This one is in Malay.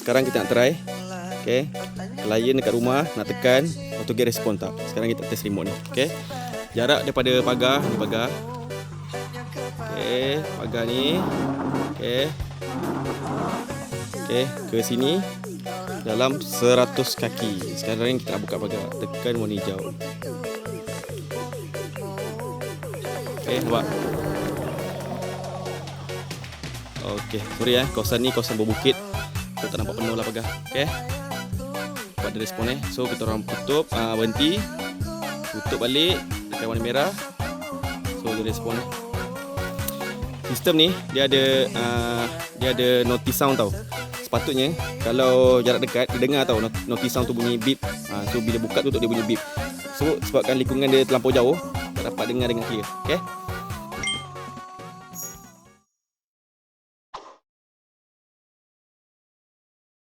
sekarang kita nak try. Okay, klien dekat rumah nak tekan, auto get respon tak. Sekarang kita test remote ni. Okay, jarak daripada pagar ni pagar. Okay, pagar ni. Okay, ke sini dalam 100 kaki. Sekarang ni kita nak buka pagar. Tekan warna hijau. Okay, nampak? Okay, sorry kawasan ni kawasan berbukit. So tak nampak penuh lah pagar. Okay, buat dia respon So kita orang tutup, berhenti, tutup balik, tekan warna merah. So dia respon Sistem ni dia ada notice sound tau. Sepatutnya kalau jarak dekat dia dengar tau notice sound tu bunyi beep. So bila buka tutup dia bunyi beep. So sebabkan lingkungan dia terlampau jauh, tak dapat dengar dengan clear. Okay.